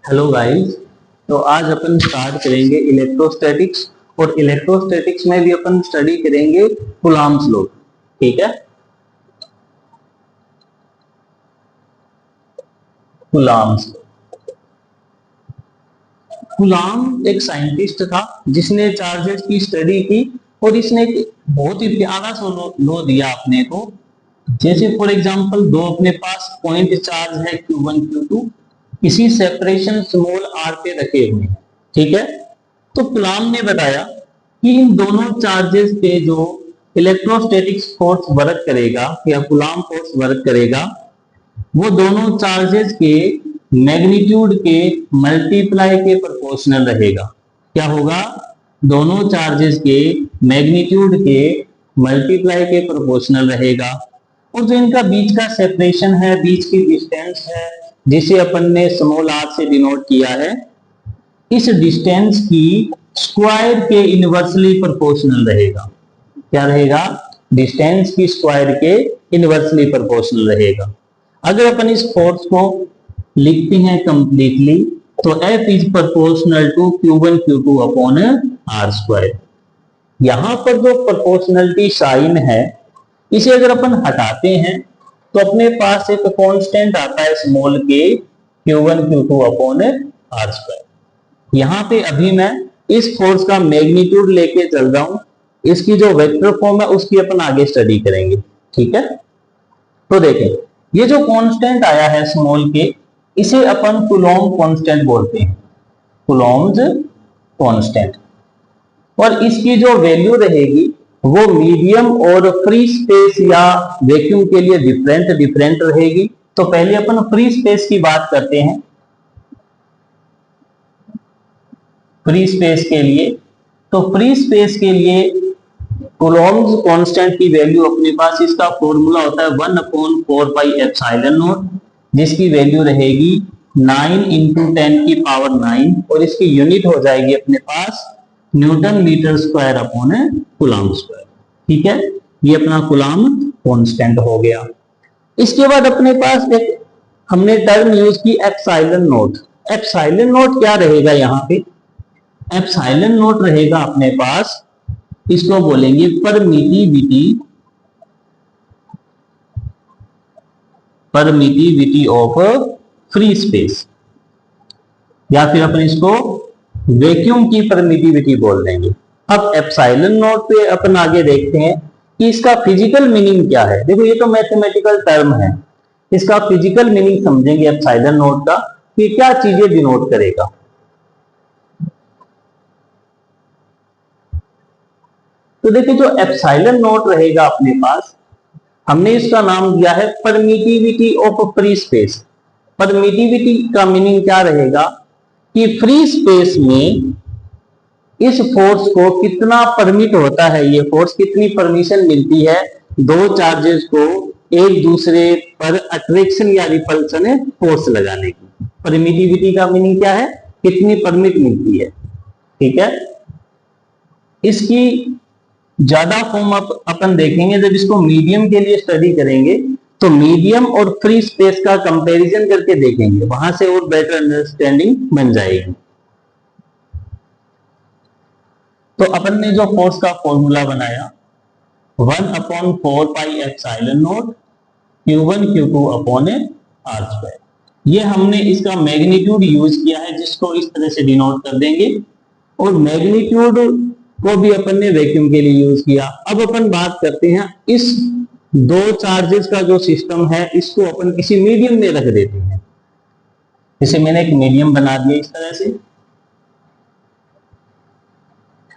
Hello guys. तो आज अपन start करेंगे इलेक्ट्रोस्टैटिक्स और इलेक्ट्रोस्टैटिक्स में भी अपन स्टडी करेंगे कूलॉम्स लॉ। ठीक है। कूलॉम्स। कूलॉम एक साइंटिस्ट था जिसने चार्जेस की स्टडी की और इसने एक बहुत ही प्यारा सा लॉ दिया अपने को। जैसे फॉर एग्जांपल दो अपने पास पॉइंट चार्ज है Q1 Q2 इसी सेपरेशन स्मॉल r पे रखे हुए हैं। ठीक है। तो कूलॉम ने बताया कि इन दोनों चार्जेस पे जो इलेक्ट्रोस्टैटिक फोर्स वर्क करेगा या कूलॉम फोर्स वर्क करेगा वो दोनों चार्जेस के मैग्नीट्यूड के मल्टीप्लाई के प्रोपोर्शनल रहेगा। क्या होगा? दोनों चार्जेस के मैग्नीट्यूड के मल्टीप्लाई के प्रोपोर्शनल रहेगा। और जो इनका बीच का सेपरेशन है, बीच की डिस्टेंस है, जिसे अपन ने स्मॉल r से डिनोट किया है, इस डिस्टेंस की स्क्वायर के इनवर्सली प्रोपोर्शनल रहेगा। क्या रहेगा? डिस्टेंस की स्क्वायर के इनवर्सली प्रोपोर्शनल रहेगा। अगर अपन इस फोर्स को लिखते हैं कंप्लीटली तो F is proportional to Q1 Q2 upon r square. यहां पर जो प्रोपोर्शनलिटी साइन है इसे अगर अपन हटाते हैं तो अपने पास एक कांस्टेंट आता है स्मॉल के Q1 Q2 upon r square. यहां पे अभी मैं इस फोर्स का मैग्नीट्यूड लेके चल रहा हूं, इसकी जो वेक्टर फॉर्म है उसकी अपन आगे स्टडी करेंगे। ठीक है। तो देखें, ये जो कांस्टेंट आया है स्मॉल के इसे अपन कूलॉम कांस्टेंट बोलते हैं, कूलॉम्स कांस्टेंट। और इसकी जो वैल्यू रहेगी वो मीडियम और फ्री स्पेस या वैक्यूम के लिए डिफरेंट डिफरेंट रहेगी। तो पहले अपन फ्री स्पेस की बात करते हैं। फ्री स्पेस के लिए, तो फ्री स्पेस के लिए कूलॉम्स कांस्टेंट की वैल्यू अपने पास इसका फॉर्मूला होता है 1/4πε0, जिसकी वैल्यू रहेगी 9 × 10⁹ और इसकी यूनिट हो जाएगी अपने पास newton metre square upon coulomb square. ठीक है। ये अपना कूलॉम कांस्टेंट हो गया। इसके बाद अपने पास एक हमने टर्म यूज की एप्सिलॉन नॉट। एप्सिलॉन नॉट क्या रहेगा? यहाँ पे एप्सिलॉन नॉट रहेगा अपने पास, इसको बोलेंगे परमिटिविटी ऑफ फ्री स्पेस, या फिर अपन इसको वैक्यूम की परमिटिविटी बोल देंगे। अब एप्सिलॉन नॉट पे अपन आगे देखते हैं कि इसका फिजिकल मीनिंग क्या है। देखो, ये तो मैथमेटिकल टर्म है, इसका फिजिकल मीनिंग समझेंगे एप्सिलॉन नॉट का कि क्या चीजें डिनोट करेगा। तो देखिए, जो एप्सिलॉन नॉट रहेगा अपने पास, हमने इसका नाम दिया है permittivity of free space. Permittivity का मीनिंग क्या रहेगा कि फ्री स्पेस में इस फोर्स को कितना परमिट होता है, ये फोर्स कितनी परमिशन मिलती है दो चार्जेस को एक दूसरे पर अट्रैक्शन या रिपल्सन फोर्स लगाने की। परमिटिविटी का मीनिंग क्या है? कितनी परमिट मिलती है। ठीक है। इसकी ज्यादा फॉर्म अपन देखेंगे जब इसको मीडियम के लिए स्टडी करेंगे, तो मीडियम और फ्री स्पेस का कंपैरिजन करके देखेंगे, वहां से और बेटर अंडरस्टैंडिंग बन जाएगी। तो अपन ने जो फोर्स का फॉर्मूला बनाया 1/4πε0 Q1 Q2 upon r square, ये हमने इसका मैग्नीट्यूड यूज किया है, जिसको इस तरह से डिनोट कर देंगे। और मैग्नीट्यूड को भी अपन ने वैक्यूम के लिए यूज किया। अब अपन बात करते हैं इस दो चार्जेस का जो सिस्टम है इसको अपन किसी मीडियम में रख देते हैं। जैसे मैंने एक मीडियम बना दिया इस तरह से।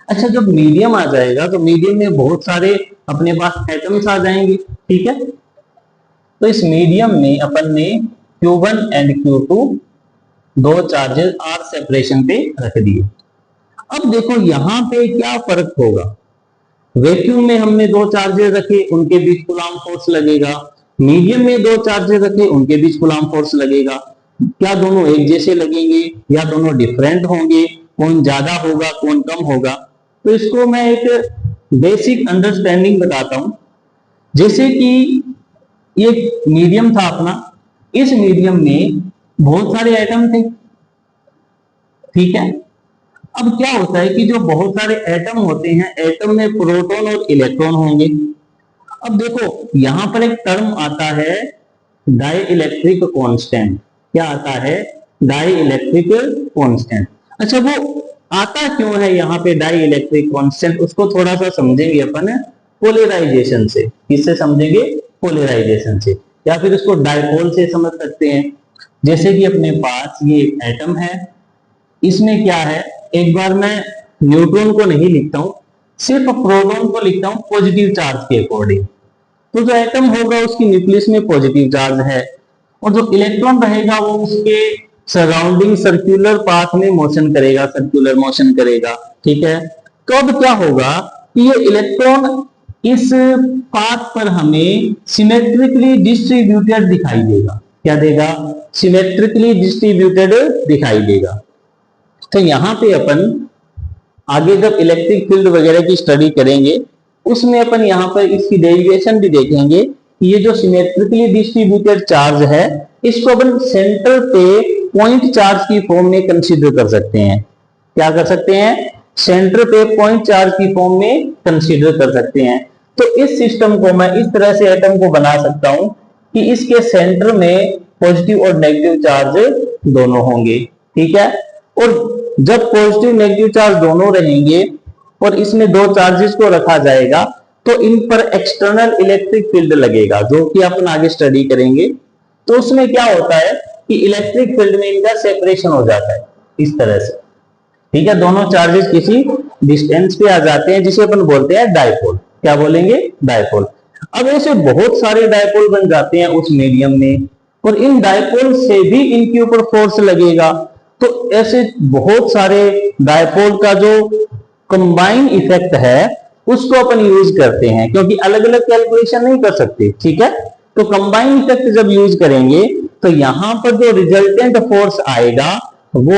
अच्छा, जब मीडियम आ जाएगा तो मीडियम में बहुत सारे अपने पास एटम्स आ जाएंगे। ठीक है। तो इस मीडियम में अपन ने Q1 एंड Q2 दो चार्जेस r सेपरेशन पे रख दिए। अब देखो यहां पे क्या फर्क होगा। वैक्यूम में हमने दो चार्जेस रखे, उनके बीच कूलॉम फोर्स लगेगा। मीडियम में दो चार्जेस रखे, उनके बीच कूलॉम फोर्स लगेगा। क्या दोनों एक जैसे लगेंगे या दोनों डिफरेंट होंगे? कौन ज्यादा होगा, कौन कम होगा? तो इसको मैं एक बेसिक अंडरस्टैंडिंग बताता हूं। जैसे कि ये मीडियम था अपना, इस मीडियम में बहुत सारे एटम थे। ठीक है। अब क्या होता है कि जो बहुत सारे एटम होते हैं, एटम में प्रोटॉन और इलेक्ट्रॉन होंगे। अब देखो यहां पर एक टर्म आता है डाई इलेक्ट्रिक कॉन्स्टेंट। क्या आता है? Dielectric constant. अच्छा वो आता क्यों है यहाँ पे डाई इलेक्ट्रिक कॉन्स्टेंट, उसको थोड़ा सा समझेंगे अपन पोलराइजेशन से। किससे समझेंगे? पोलराइजेशन से, या फिर उसको डायपोल से समझ सकते हैं। जैसे कि अपने पास ये एटम है, इसमें क्या है, एक बार मैं न्यूट्रॉन को नहीं लिखता हूं, सिर्फ प्रोटॉन को लिखता हूं पॉजिटिव चार्ज के अकॉर्डिंग। तो जो एटम होगा उसकी न्यूक्लियस में पॉजिटिव चार्ज है, और जो इलेक्ट्रॉन रहेगा वो उसके सराउंडिंग सर्कुलर पाथ में मोशन करेगा, सर्कुलर मोशन करेगा। ठीक है। तो अब क्या होगा कि ये इलेक्ट्रॉन इस पाथ पर हमें सिमेट्रिकली डिस्ट्रीब्यूटेड दिखाई देगा। क्या देगा? सिमेट्रिकली डिस्ट्रीब्यूटेड दिखाई देगा। तो यहां पे अपन आगे जब इलेक्ट्रिक फील्ड वगैरह की स्टडी करेंगे उसमें अपन यहाँ पर इसकी डेरिवेशन भी देखेंगे कि ये जो सिमेट्रिकली डिस्ट्रीब्यूटेड चार्ज है इसको अपन सेंटर पे पॉइंट चार्ज की फॉर्म में कंसीडर कर सकते हैं। क्या कर सकते हैं? सेंटर पे पॉइंट चार्ज की फॉर्म में कंसीडर कर सकते हैं। तो इस सिस्टम को मैं इस तरह से एटम को बना सकता हूं कि इसके सेंटर में पॉजिटिव और नेगेटिव चार्ज दोनों होंगे। ठीक है। और जब पॉजिटिव नेगेटिव चार्ज दोनों रहेंगे और इसमें दो चार्जेस को रखा जाएगा तो इन पर एक्सटर्नल इलेक्ट्रिक फील्ड लगेगा, जो कि अपन आगे स्टडी करेंगे। तो उसमें क्या होता है कि इलेक्ट्रिक फील्ड में इनका सेपरेशन हो जाता है इस तरह से। ठीक है। दोनों चार्जेस किसी डिस्टेंस पे आ जाते हैं जिसे अपन बोलते हैं डायपोल। क्या बोलेंगे? डायपोल। अब ऐसे बहुत सारे डायपोल बन जाते हैं उस मीडियम में, और इन डायपोल से भी इनके ऊपर फोर्स लगेगा। तो ऐसे बहुत सारे डायपोल का जो कंबाइन इफेक्ट है उसको अपन यूज करते हैं, क्योंकि अलग अलग कैलकुलेशन नहीं कर सकते। ठीक है। तो कंबाइन इफेक्ट जब यूज करेंगे तो यहां पर जो रिजल्टेंट फोर्स आएगा वो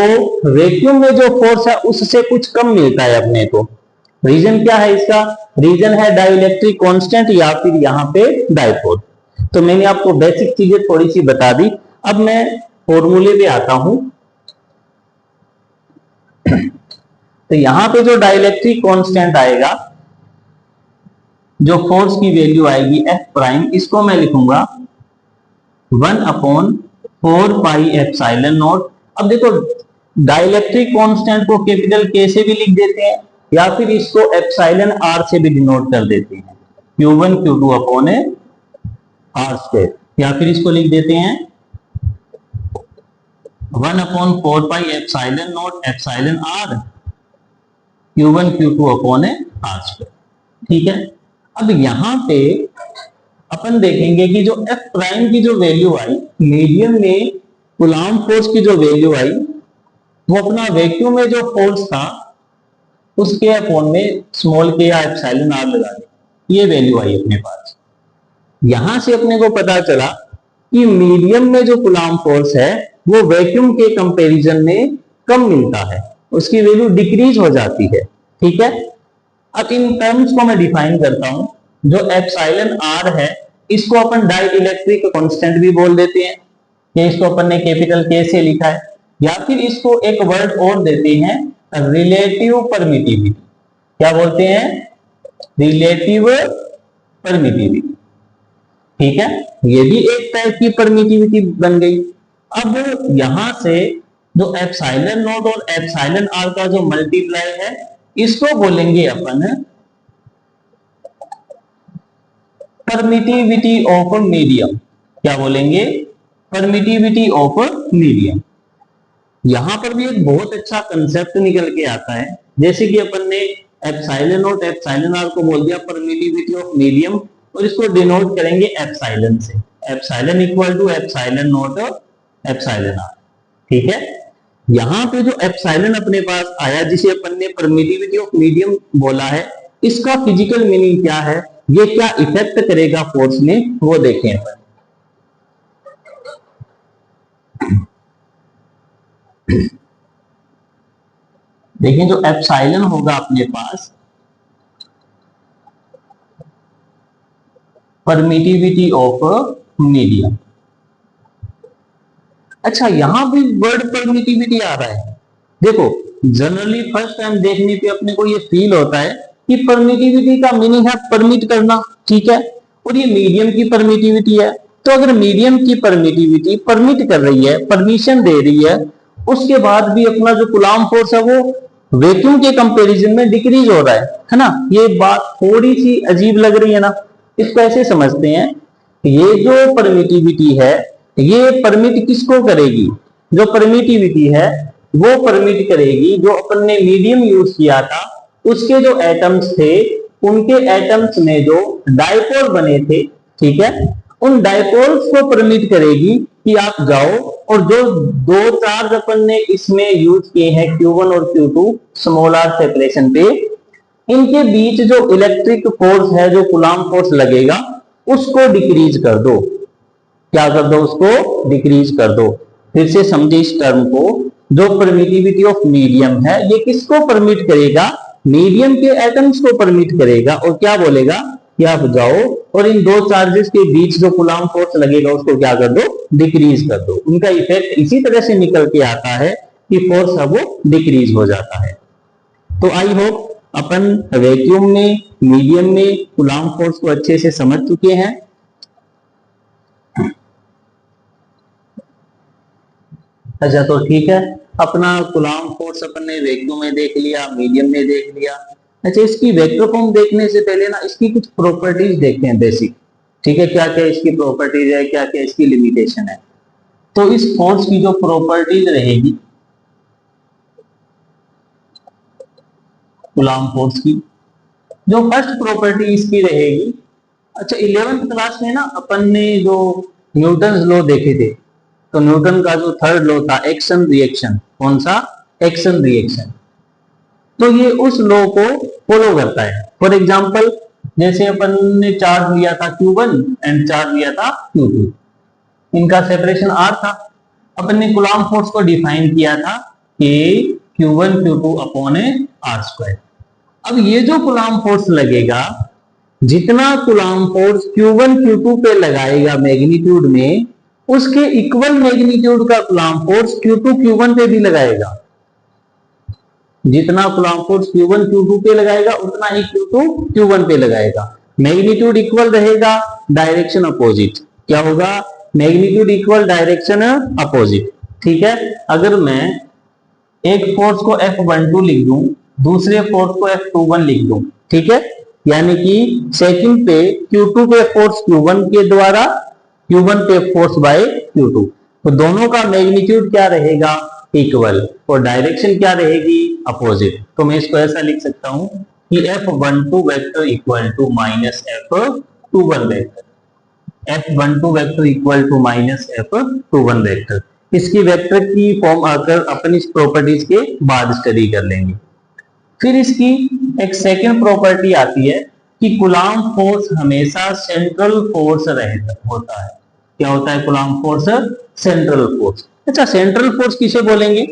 वैक्यूम में जो फोर्स है उससे कुछ कम मिलता है अपने को। रीजन क्या है इसका? रीजन है डाइलेक्ट्रिक कांस्टेंट या फिर यहाँ पे डायपोल। तो मैंने आपको बेसिक चीजें थोड़ी सी बता दी। अब मैं फॉर्मूले पे आता हूं। तो यहां पे जो डाइलेक्ट्रिक कांस्टेंट आएगा, जो फोर्स की वैल्यू आएगी एफ प्राइम, इसको मैं लिखूंगा 1/4πε0। अब देखो डाइलेक्ट्रिक कांस्टेंट को कैपिटल के से भी लिख देते हैं या फिर इसको एप्सिलॉन आर से भी डिनोट कर देते हैं, Q1 Q2 upon r square, या फिर इसको लिख देते हैं 1/4πε0 are Q1 Q2 upon r square. ठीक है। अब यहां पे अपन देखेंगे कि जो एफ प्राइम की जो वैल्यू आई मीडियम में, कूलम्ब फोर्स की जो वैल्यू आई वो अपना वैक्यूम में जो फोर्स था उसके अपॉन में स्मॉल के या एप्सिलॉन आर लगा दे, ये वैल्यू आई अपने पास। यहां से अपने को पता चला कि मीडियम में जो कूलम्ब फोर्स है वो वैक्यूम के कंपैरिजन में कम मिलता है, उसकी वैल्यू डिक्रीज हो जाती है। ठीक है। अब इन टर्म्स को मैं डिफाइन करता हूं। जो एप्सिलॉन आर है इसको अपन डाई इलेक्ट्रिक कांस्टेंट भी बोल देते हैं, ये इसको अपन ने कैपिटल के से लिखा है, या फिर इसको एक वर्ड और देते हैं रिलेटिव परमिटिविटी। क्या बोलते हैं? Relative permittivity. ठीक है। ये भी एक टाइप की परमिटिविटी बन गई। अब यहां से जो एप्सिलॉन नॉट और एप्सिलॉन आर का जो मल्टीप्लाई है इसको बोलेंगे अपन परमिटिविटी ऑफ मीडियम। क्या बोलेंगे? Permittivity of medium. यहां पर भी एक बहुत अच्छा कंसेप्ट निकल के आता है। जैसे कि अपन ने एप्सिलॉन नॉट एप्सिलॉन आर को बोल दिया परमिटिविटी ऑफ मीडियम, और इसको डिनोट करेंगे एप्सिलॉन से। Epsilon equal to epsilon naught epsilon r. ठीक है। यहां पे जो एप्सिलॉन अपने पास आया जिसे अपन ने परमिटिविटी ऑफ मीडियम बोला है, इसका फिजिकल मीनिंग क्या है, ये क्या इफेक्ट करेगा फोर्स में, वो देखें अपन। देखिए जो एप्सिलॉन होगा अपने पास परमिटिविटी ऑफ मीडियम। अच्छा यहां भी वर्ड परमिटिविटी आ रहा है, देखो जनरली फर्स्ट टाइम देखने पे अपने को ये फील होता है कि परमिटिविटी का मीनिंग है परमिट करना, ठीक है, और ये मीडियम की परमिटिविटी है। तो अगर मीडियम की परमिटिविटी परमिट कर रही है, परमिशन दे रही है, उसके बाद भी अपना जो कूलम्ब फोर्स है वो वैक्यूम के कंपैरिजन में डिक्रीज हो रहा है ना, ये बात थोड़ी सी अजीब लग रही है ना। इसको ऐसे समझते हैं, ये जो परमिटिविटी है ये परमिट किसको करेगी, जो परमिटिविटी है वो परमिट करेगी जो अपन ने मीडियम यूज किया था उसके जो एटम्स थे उनके एटम्स में जो डायपोल बने थे, ठीक है, उन डायपोल्स को परमिट करेगी कि आप जाओ और जो दो चार्ज अपन ने इसमें यूज किए हैं Q1 और Q2 स्मॉल r सेपरेशन पे, इनके बीच जो इलेक्ट्रिक फोर्स है जो कूलम्ब फोर्स लगेगा उसको डिक्रीज कर दो। क्या कर दो, उसको डिक्रीज कर दो। फिर से समझे इस टर्म को, जो परमिटिविटी ऑफ मीडियम है ये किसको परमिट करेगा, मीडियम के एटम्स को परमिट करेगा और क्या बोलेगा कि आप जाओ और इन दो चार्जेस के बीच जो कूलम्ब फोर्स लगेगा उसको क्या कर दो, डिक्रीज कर दो। उनका इफेक्ट इसी तरह से निकल के आता है कि फोर्स है वो डिक्रीज हो जाता है। तो आई होप अपन वैक्यूम में मीडियम में कूलम्ब फोर्स को अच्छे से समझ चुके हैं। अच्छा तो ठीक है, अपना कूलम्ब फोर्स अपन ने वैक्यूम में देख लिया, मीडियम में देख लिया। अच्छा इसकी वेक्टर फॉर्म देखने से पहले ना इसकी कुछ प्रॉपर्टीज देखते हैं बेसिक, ठीक है, क्या क्या इसकी प्रॉपर्टीज है, क्या क्या इसकी लिमिटेशन है। तो इस फोर्स की जो प्रॉपर्टीज रहेगी कूलम्ब फोर्स की, जो फर्स्ट प्रॉपर्टी इसकी रहेगी, अच्छा 11th क्लास में ना अपन ने जो न्यूटन लॉ देखे थे, तो न्यूटन का जो थर्ड लॉ था एक्शन रिएक्शन, कौन सा, एक्शन रिएक्शन, तो ये उस लॉ को फॉलो करता है। फॉर एग्जांपल जैसे अपन ने चार्ज लिया था Q1 एंड चार्ज लिया था Q2, इनका सेपरेशन R था, अपन ने कूलम्ब फोर्स को डिफाइन किया था कि Q1 Q2 upon R square. अब ये जो कूलम्ब फोर्स लगेगा, जितना कूलम्ब फोर्स Q1 Q2 पे लगाएगा मैग्नीट्यूड में, उसके इक्वल मैग्नीट्यूड का कूलम्ब फोर्स Q2 Q1 पे भी लगाएगा। जितना कूलम्ब फोर्स Q1 Q2 पे लगाएगा उतना ही Q2 Q1 पे लगाएगा। मैग्नीट्यूड इक्वल रहेगा, डायरेक्शन अपोजिट। क्या होगा, मैग्नीट्यूड इक्वल, डायरेक्शन अपोजिट, ठीक है। अगर मैं एक फोर्स को F12 लिख दूं, दूसरे फोर्स को F21 लिख दूं, ठीक है, यानी कि सेकंड पे Q2 पे फोर्स Q1 के द्वारा, Q1 पे फोर्स बाय Q2, तो दोनों का मैग्नीट्यूड क्या रहेगा, इक्वल, और डायरेक्शन क्या रहेगी, अपोजिट। तो मैं इसको ऐसा लिख सकता हूं कि F12 vector equal to minus F21 vector, F12 vector equal to minus F21 vector. इसकी वेक्टर की फॉर्म आकर अपन इस प्रॉपर्टीज के बाद स्टडी कर लेंगे। फिर इसकी एक सेकंड प्रॉपर्टी आती है कि कूलम्ब फोर्स हमेशा सेंट्रल फोर्स रहता होता है। क्या होता है कूलम्ब फोर्स, सेंट्रल फोर्स। अच्छा सेंट्रल फोर्स किसे बोलेंगे,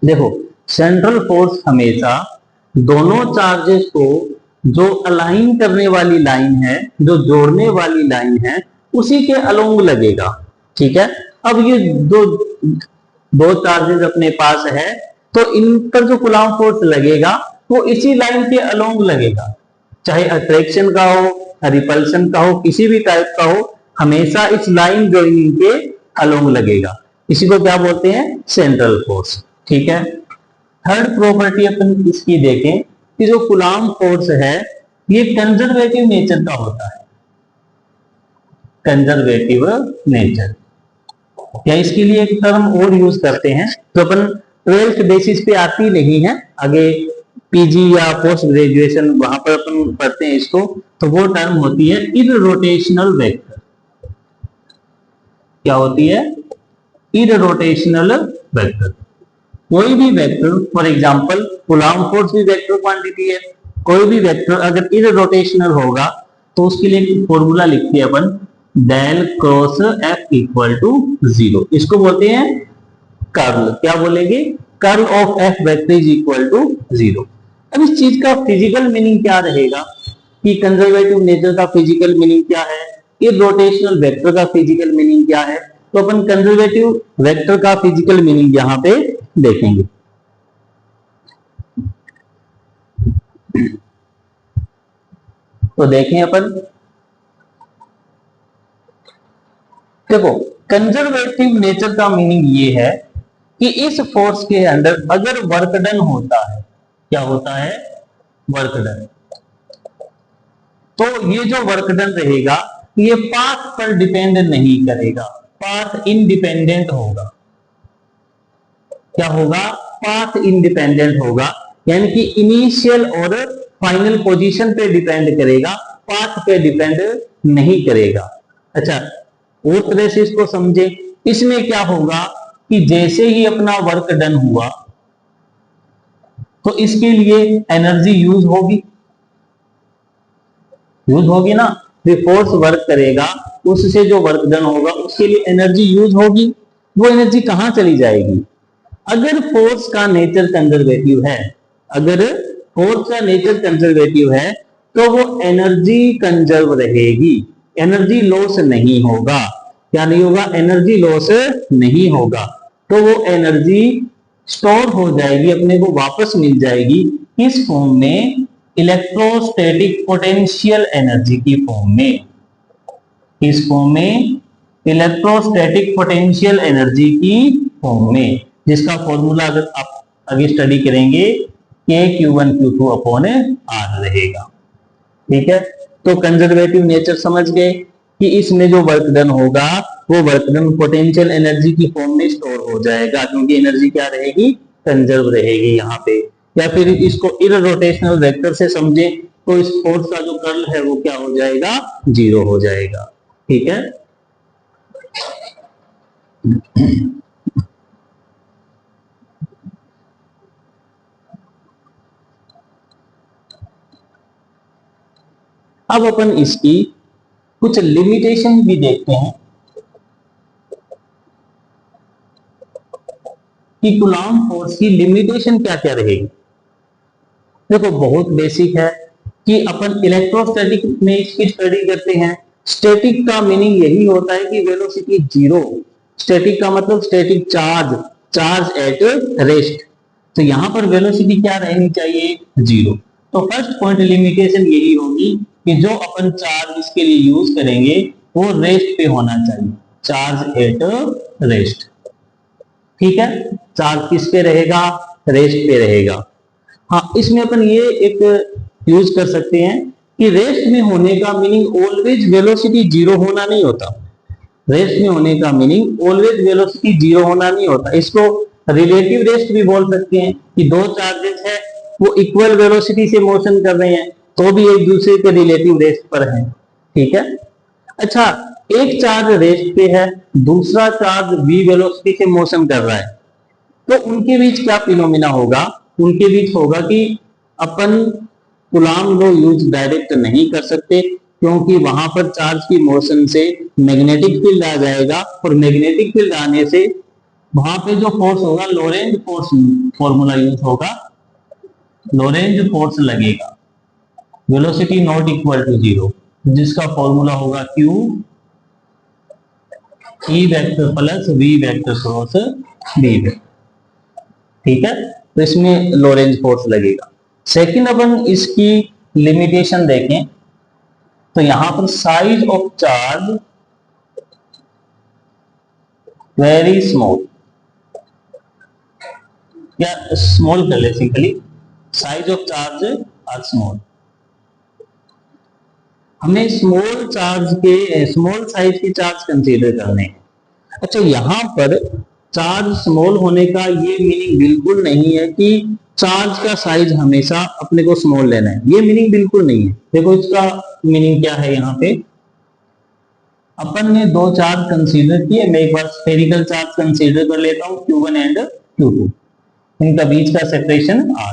देखो सेंट्रल फोर्स हमेशा दोनों चार्जेस को जो अलाइन करने वाली लाइन है, जो जोड़ने वाली लाइन है, उसी के अलोंग लगेगा, ठीक है। अब ये दो चार्जेस अपने पास है, तो इन पर जो कूलम्ब फोर्स लगेगा वो इसी लाइन के अलोंग लगेगा, चाहे अट्रैक्शन का हो, रिपल्शन का हो, किसी भी टाइप का हो, हमेशा इस लाइन जॉइनिंग के अलोंग लगेगा। इसी को क्या बोलते हैं, सेंट्रल फोर्स, ठीक है। थर्ड प्रॉपर्टी अपन इसकी देखें कि जो कूलम्ब फोर्स है ये कंजर्वेटिव नेचर का होता है, कंजर्वेटिव नेचर। या इसके लिए एक टर्म और यूज करते हैं जो अपन 12th बेसिस पे आती नहीं है, आगे पीजी या पोस्ट ग्रेजुएशन वहां पर अपन पढ़ते हैं इसको, तो वो टर्म होती है इररोटेशनल वेक्टर। क्या होती है, इररोटेशनल वेक्टर। कोई भी vector, for example coulomb force भी वेक्टर क्वांटिटी है, कोई भी वेक्टर अगर इररोटेशनल होगा तो उसके लिए एक फॉर्मूला लिखते हैं अपन, del cross F equal to 0। इसको बोलते हैं कर्ल। क्या बोलेंगे, curl of F vector is equal to 0। अब इस चीज का फिजिकल मीनिंग क्या रहेगा कि कंजर्वेटिव नेचर का फिजिकल मीनिंग क्या है, इररोटेशनल वेक्टर का फिजिकल मीनिंग क्या है, तो अपन कंजर्वेटिव वेक्टर का फिजिकल मीनिंग यहाँ पे देखेंगे। तो देखें अपन, देखो कंजर्वेटिव नेचर का मीनिंग ये है कि इस फोर्स के अंदर अगर वर्क डन होता है, क्या होता है, वर्क डन, तो ये जो वर्क डन रहेगा ये पाथ पर डिपेंड नहीं करेगा, पाथ इंडिपेंडेंट होगा। क्या होगा, पाथ इंडिपेंडेंट होगा, यानी कि इनिशियल और फाइनल पोजीशन पे डिपेंड करेगा, पाथ पे डिपेंड नहीं करेगा। अच्छा, और तरह से इसको समझे, इसमें क्या होगा कि जैसे ही अपना वर्क डन हुआ तो इसके लिए एनर्जी यूज होगी, ना, फोर्स वर्क करेगा, उससे जो वर्क डन होगा उसके लिए एनर्जी यूज होगी। वो एनर्जी कहां चली जाएगी, अगर फोर्स का नेचर कंजर्वेटिव है, अगर फोर्स का नेचर कंजर्वेटिव है तो वो एनर्जी कंजर्व रहेगी, एनर्जी लॉस नहीं होगा। क्या नहीं होगा, एनर्जी लॉस नहीं होगा, तो वो एनर्जी स्टोर हो जाएगी, अपने को वापस मिल जाएगी, किस फॉर्म में, इलेक्ट्रोस्टैटिक पोटेंशियल एनर्जी की फॉर्म में, इस फॉर्म में इलेक्ट्रोस्टैटिक पोटेंशियल एनर्जी की फॉर्म में, जिसका फॉर्मूला अगर आप आगे स्टडी करेंगे Q1Q2 अपॉन R रहेगा। ठीक है, तो कंजर्वेटिव नेचर समझ गए कि इसमें जो वर्क डन होगा वो वर्क डन पोटेंशियल एनर्जी की फॉर्म में स्टोर हो जाएगा, क्योंकि एनर्जी क्या रहेगी, कंजर्व रहेगी यहाँ पे। या फिर इसको इररोटेशनल वेक्टर से समझे तो इस फोर्स का जो कर्ल है वो क्या हो जाएगा, 0 हो जाएगा। ठीक है, अब अपन इसकी कुछ लिमिटेशन भी देखते हैं कि कूलॉम फोर्स की लिमिटेशन क्या क्या रहेगी। देखो बहुत बेसिक है कि अपन इलेक्ट्रोस्टैटिक में इसकी स्टडी करते हैं। स्टैटिक का मीनिंग यही होता है कि वेलोसिटी 0, स्टैटिक का मतलब static charge, charge at rest, तो यहां पर वेलोसिटी क्या रहनी चाहिए, 0। तो फर्स्ट पॉइंट लिमिटेशन यही होगी कि जो अपन चार्ज इसके लिए यूज करेंगे वो रेस्ट पे होना चाहिए, चार्ज एट रेस्ट। ठीक है, चार्ज किस पे रहेगा, रेस्ट पे रहेगा। हाँ, इसमें अपन ये एक यूज कर सकते हैं कि रेस्ट में होने का मीनिंग ऑलवेज वेलोसिटी 0 होना नहीं होता, रेस्ट में होने का मीनिंग ऑलवेज वेलोसिटी 0 होना नहीं होता। इसको रिलेटिव रेस्ट भी बोल सकते हैं कि दो चार्जेस है वो इक्वल वेलोसिटी से मोशन कर रहे हैं तो भी एक दूसरे के रिलेटिव रेस्ट पर हैं। ठीक है, अच्छा, एक चार्ज रेस्ट पे है, दूसरा चार्ज v वेलोसिटी से मोशन कर रहा है, तो उनके बीच क्या फिनोमिना होगा, उनके बीच होगा कि अपन कूलॉम लॉ यूज डायरेक्ट नहीं कर सकते, क्योंकि वहां पर चार्ज की मोशन से मैग्नेटिक फील्ड आ जाएगा, और मैग्नेटिक फील्ड आने से वहां पे जो फोर्स होगा लोरेंज फोर्स फॉर्मूला यूज होगा, लोरेंज फोर्स लगेगा, वेलोसिटी नॉट इक्वल टू 0, जिसका फॉर्मूला होगा Q E vector plus V vector cross B vector. ठीक है, तो इसमें लोरेंज फोर्स लगेगा। सेकंड अपन इसकी लिमिटेशन देखें तो यहां पर size of charge very small, या स्मॉल कर ले simply, size of charge are small. हमें स्मॉल चार्ज के, स्मॉल साइज के चार्ज कंसीडर करने हैं। अच्छा, यहां पर चार्ज स्मॉल होने का ये मीनिंग बिल्कुल नहीं है कि चार्ज का साइज हमेशा अपने को स्मॉल लेना है, ये मीनिंग बिल्कुल नहीं है। देखो इसका मीनिंग क्या है, यहाँ पे अपन ने दो चार्ज कंसीडर किए, मैं एक बार स्फेरिकल चार्ज कंसीडर कर लेता हूं Q1 एंड Q2, इनका बीच का सेपरेशन R।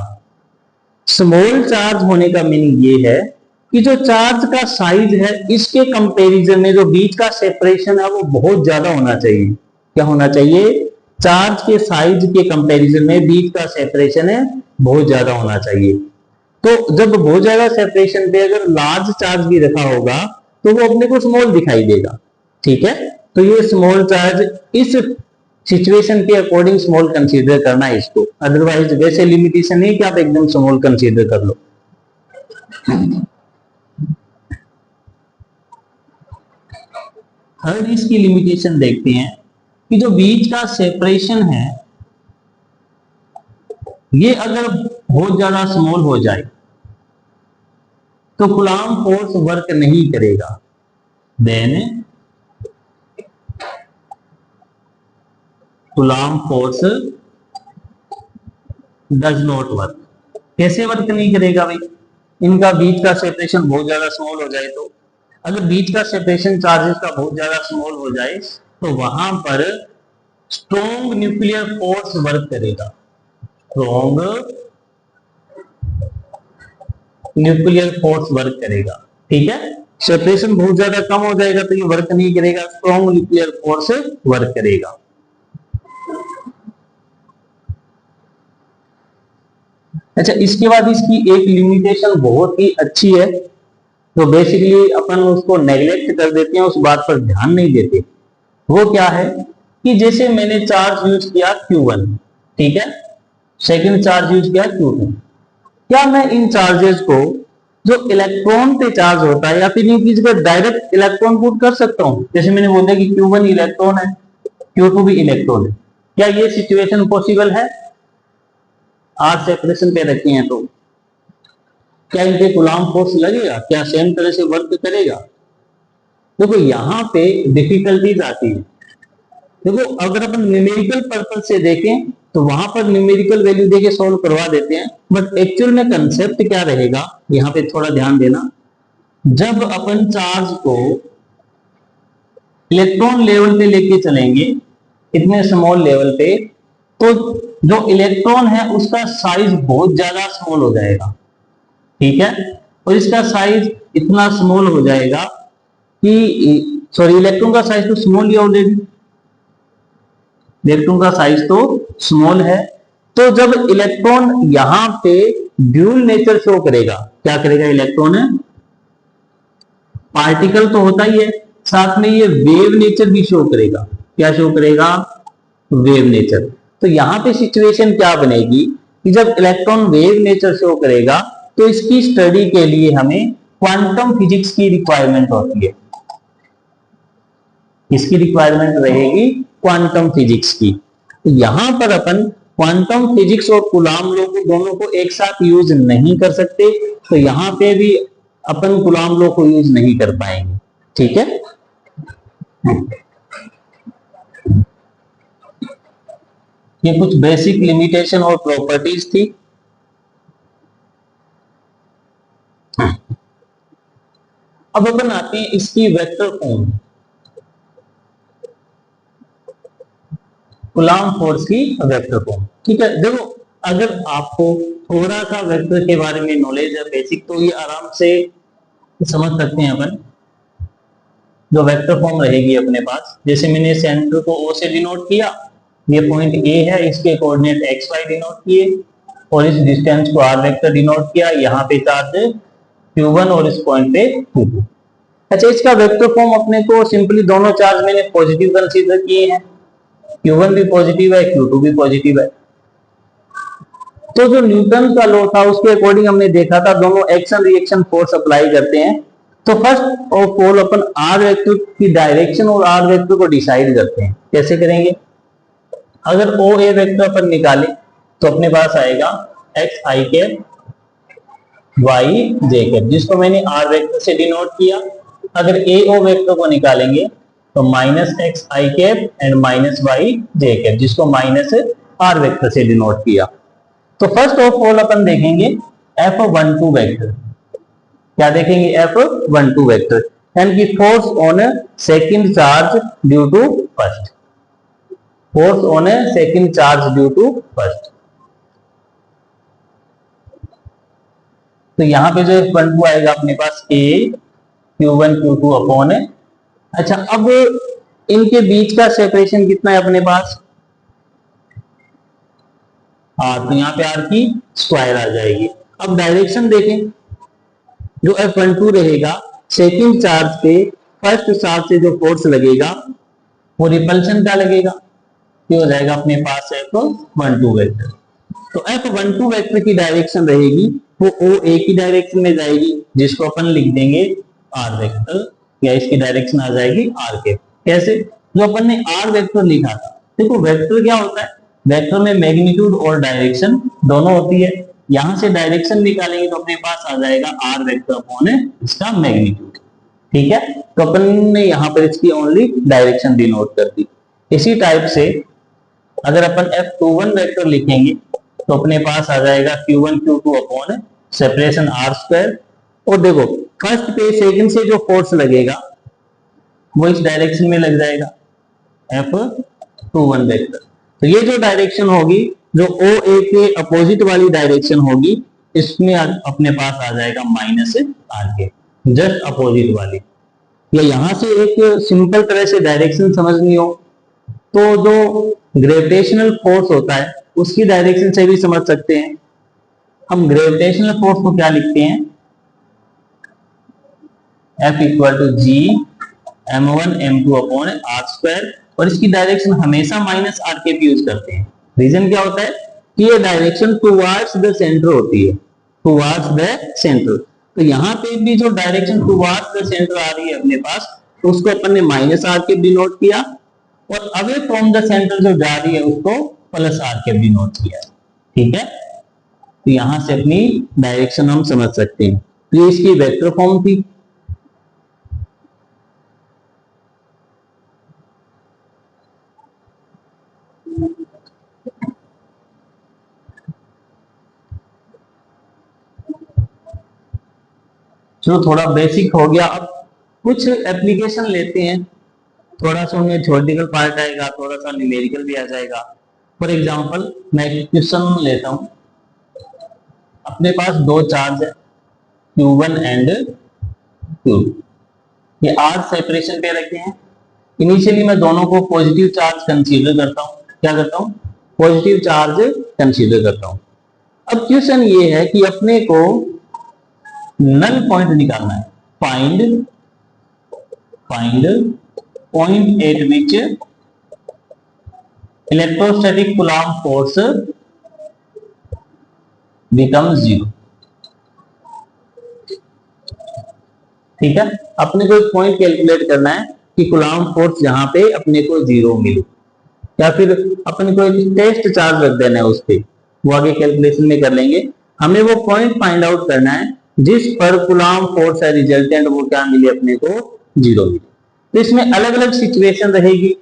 स्मॉल चार्ज होने का मीनिंग ये है कि जो चार्ज का साइज है इसके कंपैरिजन में जो बीच का सेपरेशन है वो बहुत ज्यादा होना चाहिए। क्या होना चाहिए, चार्ज के साइज के कंपैरिजन में बीच का सेपरेशन है बहुत ज्यादा होना चाहिए। तो जब बहुत ज्यादा सेपरेशन पे अगर लार्ज चार्ज भी रखा होगा तो वो अपने को स्मॉल दिखाई देगा। ठीक है, तो ये स्मॉल चार्ज इस सिचुएशन के अकॉर्डिंग स्मॉल कंसीडर करना है इसको, अदरवाइज वैसे लिमिटेशन नहीं कि आप एकदम स्मॉल कंसीडर कर लो। थर्ड इसकी लिमिटेशन देखते हैं कि जो बीच का सेपरेशन है ये अगर बहुत ज्यादा स्मॉल हो जाए तो कूलम्ब फोर्स वर्क नहीं करेगा। Then Coulomb force does not work. कैसे वर्क नहीं करेगा भाई? इनका बीच का सेपरेशन बहुत ज्यादा स्मॉल हो जाए तो, अगर बीच का सेपरेशन चार्जेस का बहुत ज्यादा स्मॉल हो जाए तो वहां पर स्ट्रॉन्ग न्यूक्लियर फोर्स वर्क करेगा। स्ट्रॉन्ग न्यूक्लियर फोर्स वर्क करेगा। ठीक है, सेपरेशन बहुत ज्यादा कम हो जाएगा तो ये वर्क नहीं करेगा, स्ट्रॉन्ग न्यूक्लियर फोर्स वर्क करेगा। अच्छा, इसके बाद इसकी एक लिमिटेशन बहुत ही अच्छी है, तो बेसिकली अपन उसको नेग्लेक्ट कर देते हैं, उस बात पर ध्यान नहीं देते। वो क्या है कि जैसे मैंने चार्ज यूज किया Q1, ठीक है, सेकंड चार्ज यूज किया Q2, क्या मैं इन चार्जेस को जो इलेक्ट्रॉन पे चार्ज होता है या फिर इन किसी पर डायरेक्ट इलेक्ट्रॉन पुट कर सकता हूं? जैसे मैंने बोला कि Q1 इलेक्ट्रॉन है, Q2 भी इलेक्ट्रॉन है, क्या ये सिचुएशन पॉसिबल है? आज सेपरेशन पे रखे हैं तो क्या इन पे कूलम्ब फोर्स लगेगा? क्या सेम तरह से वर्क करेगा? देखो यहाँ पे डिफिकल्टीज आती है। देखो अगर अपन न्यूमेरिकल पर्पज से देखें तो वहां पर न्यूमेरिकल वैल्यू देके सॉल्व करवा देते हैं, बट एक्चुअल में कंसेप्ट क्या रहेगा यहाँ पे थोड़ा ध्यान देना। जब अपन चार्ज को इलेक्ट्रॉन लेवल पे लेके चलेंगे, इतने स्मॉल लेवल पे, तो जो इलेक्ट्रॉन है उसका साइज बहुत ज्यादा स्मॉल हो जाएगा। ठीक है, और इसका साइज इतना स्मॉल हो जाएगा कि सॉरी, इलेक्ट्रॉन का साइज तो स्मॉल ही ऑलरेडी, इलेक्ट्रॉन का साइज तो स्मॉल है। तो जब इलेक्ट्रॉन यहां पे ड्यूल नेचर शो करेगा, क्या करेगा इलेक्ट्रॉन? पार्टिकल तो होता ही है, साथ में ये वेव नेचर भी शो करेगा। क्या शो करेगा? Wave nature. तो यहां पे सिचुएशन क्या बनेगी कि जब इलेक्ट्रॉन वेव नेचर शो करेगा तो इसकी स्टडी के लिए हमें क्वांटम फिजिक्स की रिक्वायरमेंट होती है। इसकी रिक्वायरमेंट रहेगी क्वांटम फिजिक्स की। तो यहां पर अपन क्वांटम फिजिक्स और कूलम्ब लॉ को दोनों को एक साथ यूज नहीं कर सकते, तो यहां पे भी अपन कूलम्ब लॉ को यूज नहीं कर पाएंगे। ठीक है, ये कुछ बेसिक लिमिटेशन और प्रॉपर्टीज थी। अब अपन आते हैं इसकी वेक्टर फॉर्म, कूलम्ब फोर्स की वेक्टर फॉर्म। ठीक है, देखो अगर आपको थोड़ा सा वेक्टर के बारे में नॉलेज है बेसिक, तो ये आराम से समझ सकते हैं अपन। जो वेक्टर फॉर्म रहेगी अपने पास, जैसे मैंने सेंटर को O से डिनोट किया, ये पॉइंट A है, इसके कोऑर्डिनेट XY डिनोट किए, और इस डिस्टेंस को R वेक्टर डिनोट किया, यहाँ पे चार्ज Q1 और इस पॉइंट पे Q2। अच्छा, इसका वेक्टर फॉर्म अपने को सिंपली दोनों चार्ज मैंने पॉजिटिव कंसीडर किए हैं, Q1 भी पॉजिटिव है, Q2 भी पॉजिटिव है। तो जो न्यूटन का लॉ था उसके अकॉर्डिंग हमने देखा था दोनों एक्शन रिएक्शन फोर्स अप्लाई करते हैं। तो फर्स्ट ऑफ ऑल अपन आर वेक्टर की डायरेक्शन और आर वेक्टर को डिसाइड करते हैं। कैसे करेंगे? अगर ओ ए वेक्टर अपन निकाले तो अपने पास आएगा x i cap Y j cap, जिसको मैंने आर वेक्टर से डिनोट किया। अगर ए ओ वेक्टर को निकालेंगे तो minus x i cap and minus y j cap, जिसको माइनस आर वेक्टर से डिनोट किया। तो फर्स्ट ऑफ ऑल अपन देखेंगे F12 वेक्टर। क्या देखेंगे? F12 वेक्टर, यानी कि force on second charge due to first, force on second charge due to first. तो यहां पे जो F12 आएगा अपने पास A Q1 Q2 अपॉन है। अच्छा, अब इनके बीच का सेपरेशन कितना है अपने पास? तो यहाँ पे R की स्क्वायर आ जाएगी। अब डायरेक्शन देखें, जो F12 रहेगा सेकंड चार्ज पे फर्स्ट चार्ज से जो फोर्स लगेगा वो रिपल्शन का लगेगा, ये हो जाएगा अपने पास F12 वेक्टर। तो F12 वेक्टर की डायरेक्शन रहेगी वो ओ ए की डायरेक्शन में जाएगी, जिसको अपन लिख देंगे आर वेक्टर, या इसकी डायरेक्शन आ जाएगी आर के। कैसे? जो अपन ने आर वेक्टर लिखा था, देखो वेक्टर क्या होता है, वेक्टर में मैग्नीट्यूड और डायरेक्शन दोनों होती है। यहां से डायरेक्शन निकालेंगे तो अपने पास आ जाएगा आर वेक्टर अपॉन इसका मैग्नीट्यूड। ठीक है, तो अपन ने यहाँ पर इसकी ओनली डायरेक्शन डिनोट कर दी। इसी टाइप से अगर अपन F21 वेक्टर लिखेंगे तो अपने पास आ जाएगा Q1 Q2 upon separation are square. और देखो फर्स्ट पे सेकंड से जो फोर्स लगेगा वो इस डायरेक्शन में लग जाएगा F21 वेक्टर। तो ये जो डायरेक्शन होगी, जो ओ ए के अपोजिट वाली डायरेक्शन होगी, इसमें अपने पास आ जाएगा माइनस आर के, जस्ट अपोजिट वाली। या यहां से एक सिंपल तरह से डायरेक्शन समझनी हो तो जो ग्रेविटेशनल फोर्स होता है उसकी डायरेक्शन से भी समझ सकते हैं। हम ग्रेविटेशनल फोर्स को क्या लिखते हैं, F equal to G m1 m2 upon r square, और इसकी डायरेक्शन हमेशा माइनस आर के यूज करते हैं। रीजन क्या होता है कि ये डायरेक्शन टुवार्ड्स द सेंटर होती है, टुवार्ड्स द सेंटर। तो यहाँ पे भी जो डायरेक्शन टुवार्ड्स द सेंटर आ रही है अपने पास, तो उसको अपन ने माइनस आर के डिनोट किया, और अवे फ्रॉम द सेंटर जो जा रही है उसको प्लस आर के डिनोट किया। ठीक है, तो यहां से अपनी डायरेक्शन हम समझ सकते हैं। तो ये इसकी वेक्टर फॉर्म थी। चलो थोड़ा बेसिक हो गया, अब कुछ एप्लीकेशन लेते हैं। थोड़ा सा उनमें थ्योरेटिकल पार्ट आएगा, थोड़ा सा न्यूमेरिकल भी आ जाएगा। फॉर एग्जांपल मैं एक क्वेश्चन लेता हूं। अपने पास दो चार्ज है Q1 एंड Q2, ये आर सेपरेशन पे रखे हैं। इनिशियली मैं दोनों को पॉजिटिव चार्ज कंसीडर करता हूं। क्या करता हूं? पॉजिटिव चार्ज कंसीडर करता हूं। अब क्वेश्चन ये है कि अपने को नल पॉइंट निकालना है। फाइंड पॉइंट एट विच इलेक्ट्रोस्टैटिक कूलम्ब फोर्स बिकम्स 0। ठीक है, अपने को एक पॉइंट कैलकुलेट करना है कि कूलम्ब फोर्स जहां पे अपने को 0 मिले, या फिर अपने को एक टेस्ट चार्ज रख देना है उस पे, वो आगे कैलकुलेशन में कर लेंगे। हमें वो पॉइंट फाइंड आउट करना है जिस पर कूलम्ब फोर्स है रिजल्टेंट वो क्या मिले अपने को 0 मिले। तो इसमें अलग अलग सिचुएशन रहेगी,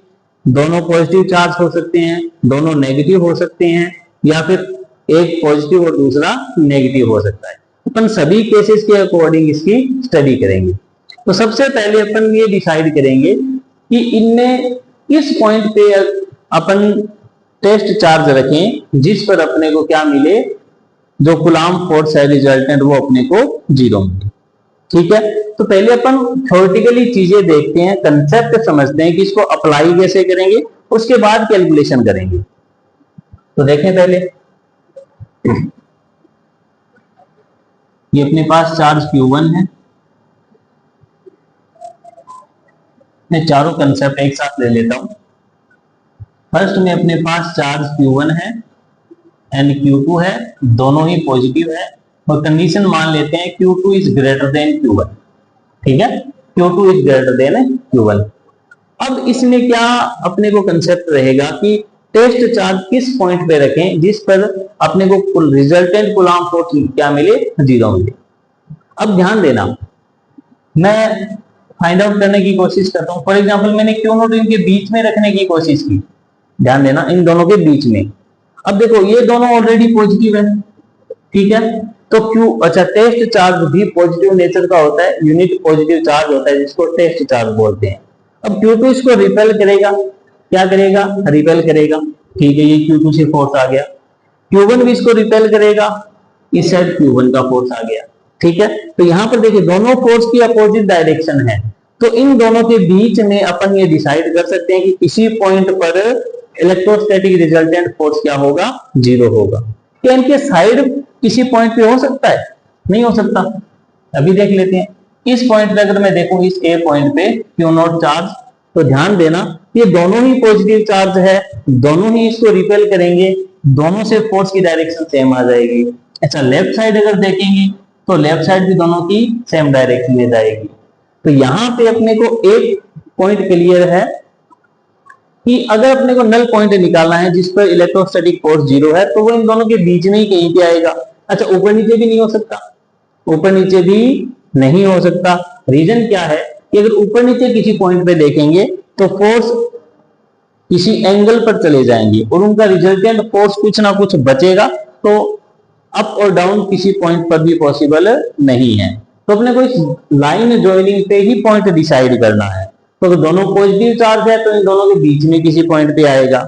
दोनों पॉजिटिव चार्ज हो सकते हैं, दोनों नेगेटिव हो सकते हैं, या फिर एक पॉजिटिव और दूसरा नेगेटिव हो सकता है। अपन सभी केसेस के अकॉर्डिंग इसकी स्टडी करेंगे। तो सबसे पहले अपन ये डिसाइड करेंगे कि इनमें किस पॉइंट पे अपन टेस्ट चार्ज रखें जिस पर अपने को क्या मिले, जो कूलम्ब फोर्स है रिजल्टेंट वो अपने को 0 मिले। ठीक है, तो पहले अपन थ्योरेटिकली चीजें देखते हैं, कंसेप्ट समझते हैं कि इसको अप्लाई कैसे करेंगे, उसके बाद कैलकुलेशन करेंगे। तो देखें पहले, ये अपने पास चार्ज Q1 है। मैं चारों कंसेप्ट एक साथ ले लेता हूं। फर्स्ट में अपने पास चार्ज Q1 है एंड Q2 है, दोनों ही पॉजिटिव है, और कंडीशन मान लेते हैं Q2 is greater than Q1। ठीक है, Q2 is greater than Q1। अब इसमें क्या अपने को कंसेप्ट रहेगा कि टेस्ट चार्ज किस पॉइंट पे रखें जिस पर अपने को रिजल्टेंट कूलम्ब फोर्स क्या मिले, 0 मिले। अब ध्यान देना, मैं फाइंड आउट करने की कोशिश करता हूं। फॉर एग्जांपल मैंने Q0 इनके बीच में रखने की कोशिश की, ध्यान देना इन दोनों के बीच में। अब देखो ये दोनों ऑलरेडी पॉजिटिव है। ठीक है, तो टेस्ट चार्ज भी पॉजिटिव नेचर का होता है, यूनिट पॉजिटिव चार्ज होता है जिसको टेस्ट चार्ज बोलते हैं। अब Q2 इसको रिपेल करेगा, क्या करेगा? रिपेल करेगा। ठीक है, ये Q2 से फोर्स आ गया। Q1 भी इसको रिपेल करेगा, इस साइड Q1 का फोर्स आ गया। ठीक है, तो यहां पर देखिए दोनों फोर्स की अपोजिट डायरेक्शन है, तो इन दोनों के बीच में अपन ये डिसाइड कर सकते हैं कि किसी पॉइंट पर इलेक्ट्रोस्टैटिक रिजल्टेंट फोर्स क्या होगा? 0 होगा। क्या इनके साइड किसी पॉइंट पे हो सकता है? नहीं हो सकता। अभी देख लेते हैं। इस पॉइंट पे अगर मैं देखूं, इस ए पॉइंट पे Q0 चार्ज, तो ध्यान देना ये दोनों ही पॉजिटिव चार्ज है, दोनों ही इसको रिपेल करेंगे, दोनों से फोर्स की डायरेक्शन सेम आ जाएगी। अच्छा लेफ्ट साइड अगर देखेंगे तो लेफ्ट साइड भी दोनों की सेम डायरेक्शन में जाएगी। तो यहां पे अपने को एक पॉइंट क्लियर है कि अगर अपने को नल पॉइंट निकालना है जिस पर इलेक्ट्रोस्टैटिक फोर्स जीरो है, तो वो इन दोनों के बीच में ही कहीं पे आएगा। अच्छा ऊपर नीचे भी नहीं हो सकता, ऊपर नीचे भी नहीं हो सकता। रीजन क्या है कि अगर ऊपर नीचे किसी पॉइंट पे देखेंगे तो फोर्स किसी एंगल पर चले जाएंगे और उनका रिजल्टेंट फोर्स कुछ ना कुछ बचेगा, तो अप और डाउन किसी पॉइंट पर भी पॉसिबल नहीं है। तो अपने को इस लाइन ज्वाइनिंग पे ही पॉइंट डिसाइड करना है। तो अगर दोनों पॉजिटिव चार्ज है तो इन दोनों के बीच में किसी पॉइंट पे आएगा,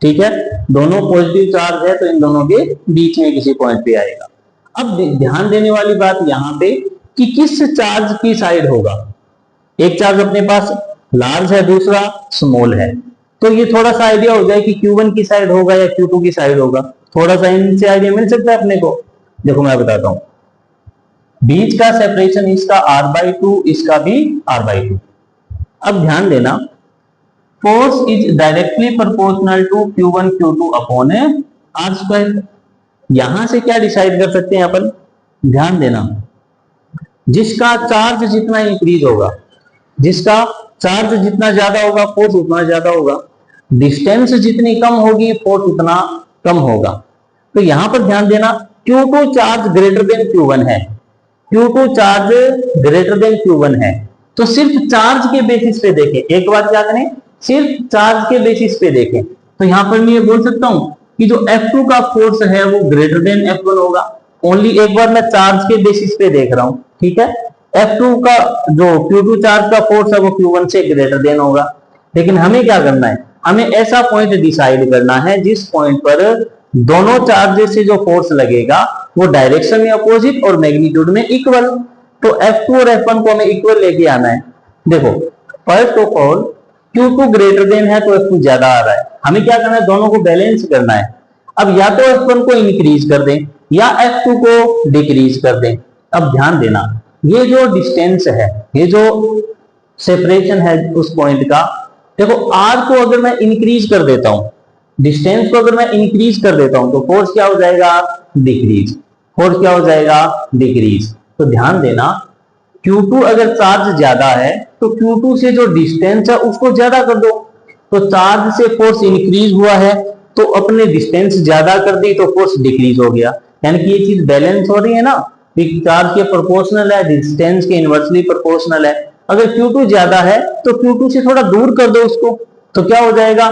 ठीक है, दोनों पॉजिटिव चार्ज है तो इन दोनों के बीच में किसी पॉइंट पे आएगा। अब ध्यान देने वाली बात यहाँ पे कि किस चार्ज की साइड होगा। एक चार्ज अपने पास लार्ज है, दूसरा स्मॉल है, तो ये थोड़ा सा आइडिया हो जाए कि Q1 की साइड होगा या Q2 की साइड होगा। थोड़ा सा इनसे आइडिया मिल सकता है अपने को। देखो मैं बताता हूं, बीच का सेपरेशन इसका r/2, इसका भी r/2। अब ध्यान देना, force is directly proportional to Q1 Q2 upon r²। यहां से क्या डिसाइड कर सकते हैं अपन, ध्यान देना, जिसका चार्ज जितना इंक्रीज होगा, जिसका चार्ज जितना ज्यादा होगा फोर्स उतना ज्यादा होगा, डिस्टेंस जितनी कम होगी फोर्स उतना कम होगा। तो यहां पर ध्यान देना, Q2 charge greater than Q1 है, Q2 charge greater than Q1 है, तो सिर्फ चार्ज के बेसिस पे देखें, एक बात याद करें, सिर्फ चार्ज के बेसिस पे देखें, तो यहां पर मैं ये बोल सकता हूं कि जो F2 का फोर्स है वो ग्रेटर देन F1 होगा। ओनली एक बार मैं चार्ज के बेसिस पे देख रहा हूं, ठीक है। F2 का जो Q2 चार्ज का फोर्स है वो Q1 से ग्रेटर देन होगा। लेकिन हमें क्या करना है, हमें ऐसा पॉइंट डिसाइड करना है जिस पॉइंट पर दोनों चार्जेस से जो फोर्स लगेगा वो डायरेक्शन में अपोजिट और मैग्नीट्यूड में इक्वल। तो F2 और F1 को हमें इक्वल लेके आना है। देखो first of all Q2 greater than है तो F2 ज्यादा आ रहा है, हमें क्या करना है, दोनों को बैलेंस करना है। अब या तो F1 को इंक्रीज कर दें या F2 को डिक्रीज कर दें। अब ध्यान देना, ये जो डिस्टेंस है, ये जो सेपरेशन है उस पॉइंट का, देखो R को अगर मैं इंक्रीज कर देता हूं, डिस्टेंस को अगर मैं इंक्रीज कर देता हूं तो फोर्स क्या हो जाएगा, डिक्रीज। फोर्स क्या हो जाएगा, डिक्रीज। तो ध्यान देना, Q2 अगर चार्ज ज्यादा है तो Q2 से जो डिस्टेंस है उसको ज्यादा कर दो। तो चार्ज से फोर्स इंक्रीज हुआ है तो अपने डिस्टेंस ज्यादा कर दी तो फोर्स डिक्रीज हो गया। यानी कि ये चीज बैलेंस हो रही है ना, चार्ज के प्रोपोर्शनल है, डिस्टेंस के इनवर्सली प्रोपोर्शनल है। अगर Q2 ज्यादा है तो Q2 से थोड़ा दूर कर दो उसको, तो क्या हो जाएगा,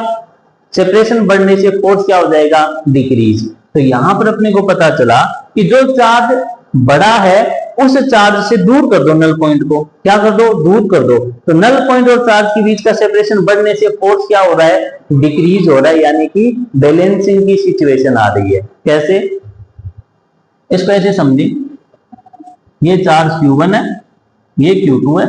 सेपरेशन बढ़ने से फोर्स क्या हो जाएगा, डिक्रीज। तो यहां पर अपने को पता चला कि जो चार्ज बड़ा है उस चार्ज से दूर कर दो, नल पॉइंट को क्या कर दो, दूर कर दो। तो नल पॉइंट और चार्ज के बीच का सेपरेशन बढ़ने से फोर्स क्या हो रहा है, डिक्रीज हो रहा है, यानी कि बैलेंसिंग की सिचुएशन आ रही है। कैसे, इसको ऐसे समझे, ये चार्ज Q1 है, ये Q2 है,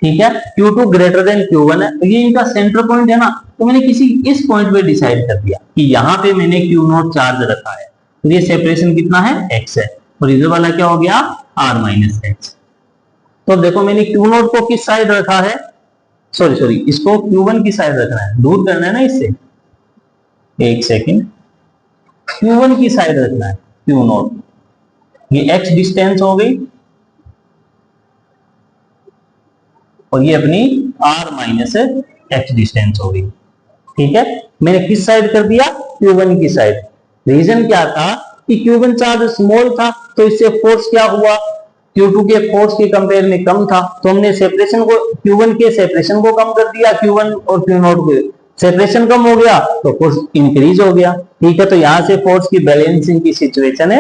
ठीक है, Q2 ग्रेटर देन Q1 है, तो ये इनका सेंटर पॉइंट है ना। तो मैंने किसी इस पॉइंट पे डिसाइड कर दिया कि यहाँ पे मैंने Q0 चार्ज रखा है, तो ये सेपरेशन कितना है, x है, और इधर वाला क्या हो गया, r-x। तो देखो मैंने Q0 को किस साइड रखा है, सॉरी इसको Q1 की साइड रखना है, दूर करना है ना इससे, एक सेकेंड, Q1 की साइड रखना है, Q0, ये x डिस्टेंस हो गई और ये अपनी r-x डिस्टेंस हो गई, ठीक है। मैंने किस साइड कर दिया, Q1 की साइड। रीजन क्या था कि Q1 चार्ज स्मॉल था तो इससे फोर्स क्या हुआ, Q2 के फोर्स के कंपेयर में कम था, तो हमने सेपरेशन को, Q1 के सेपरेशन को कम कर दिया, Q1 और Q0 के सेपरेशन कम हो गया तो फोर्स इंक्रीज हो गया, ठीक है। तो यहां से फोर्स की बैलेंसिंग की सिचुएशन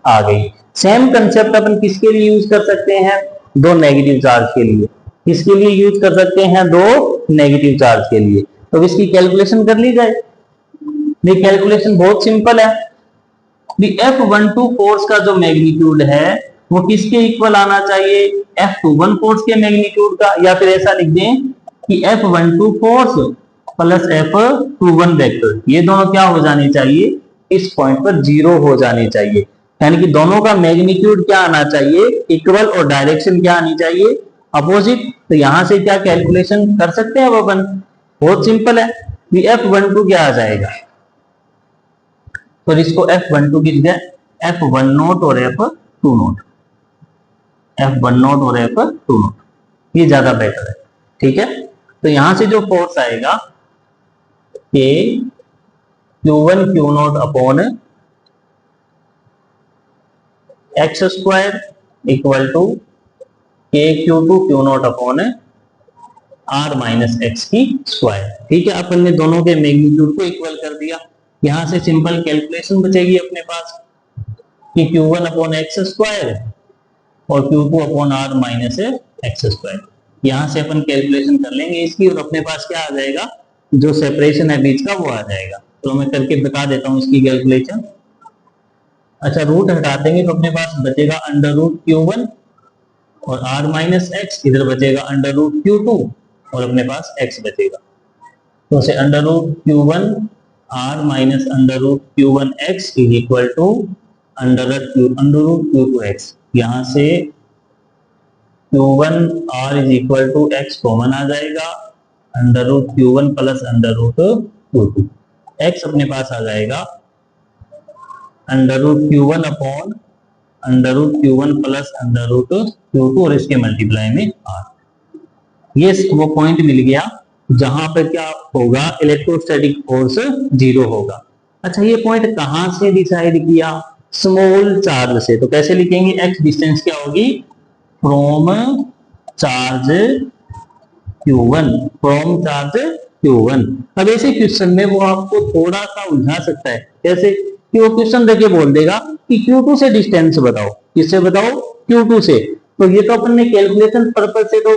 आ गई। सेम कंसेप्ट अपन किसके लिए यूज कर सकते हैं, दो नेगेटिव चार्ज के लिए। किसके लिए यूज कर सकते हैं, दो नेगेटिव चार्ज के लिए। तो इसकी कैलकुलेशन कर ली जाए। ये कैलकुलेशन बहुत सिंपल है। F12 फोर्स का जो मैग्नीट्यूड है वो किसके इक्वल आना चाहिए, F21 फोर्स के मैग्नीट्यूड का, या फिर ऐसा लिख दें कि F12 force plus F21 vector, ये दोनों क्या हो जाने चाहिए, इस पॉइंट पर जीरो हो जाने चाहिए। यानी कि दोनों का मैग्नीट्यूड क्या आना चाहिए, इक्वल, और डायरेक्शन क्या आनी चाहिए, अपोजिट। तो यहां से क्या कैलकुलेशन कर सकते हैं अपन, बहुत सिंपल है। F12 क्या आ जाएगा, तो इसको F12 की जगह F10 और F20, F10 और F20, ये ज्यादा बेटर है। ठीक है, तो यहां से जो फोर्स आएगा कि Q1 Q0 upon x square equal to के Q2 Q0 upon r minus x की स्क्वायर। ठीक है, अपन ने दोनों के मैग्नीट्यूड को इक्वल कर दिया। यहां से सिंपल कैलकुलेशन बचेगी अपने पास कि Q1 अपॉन एक्स स्क्वायर और Q2 upon r minus x square. यहां से अपन कैलकुलेशन कर लेंगे इसकी, और अपने पास क्या आ जाएगा, जो सेपरेशन है बीच का वो आ जाएगा। तो मैं करके बता देता हूं इसकी कैलकुलेशन। अच्छा, रूट हटा देंगे तो अपने पास बचेगा अंडर रूट Q1 और r माइनस एक्स, इधर बचेगा अंडर रूट Q2 और अपने पास x बचेगा। तो से under root Q1 r minus under root Q1 x is equal to under root Q2 x। यहां से Q1 r is equal to x common आ जाएगा, under root Q1 plus under root Q2। x अपने पास आ जाएगा under root Q1 upon under root Q1 plus under root Q2 और इसके मल्टीप्लाई में r। ये वो पॉइंट मिल गया जहां पर क्या होगा, इलेक्ट्रोस्टैटिक फोर्स 0 होगा। अच्छा, ये पॉइंट कहां से डिसाइड किया, स्मॉल चार्ज से। तो कैसे लिखेंगे, x डिस्टेंस क्या होगी, from charge Q1, from charge Q1। अब ऐसे क्वेश्चन में वो आपको थोड़ा सा उलझा सकता है। कैसे कि वो क्वेश्चन देके बोल देगा कि Q2 से डिस्टेंस बताओ। किससे बताओ, Q2 से। तो ये तो अपन ने कैलकुलेशन पर्पज से तो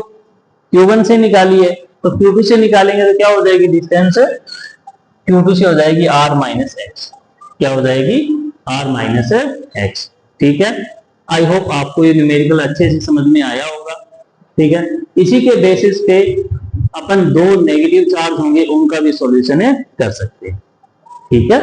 Q1 से निकाली है, तो Q2 से निकालेंगे तो क्या हो जाएगी, डिस्टेंस Q2 से हो जाएगी r माइनस एक्स। क्या हो जाएगी, r माइनस एक्स। ठीक है, आई होप आपको ये न्यूमेरिकल अच्छे से समझ में आया होगा। ठीक है, इसी के बेसिस पे अपन दो नेगेटिव चार्ज होंगे उनका भी सॉल्यूशन कर सकते हैं। ठीक है।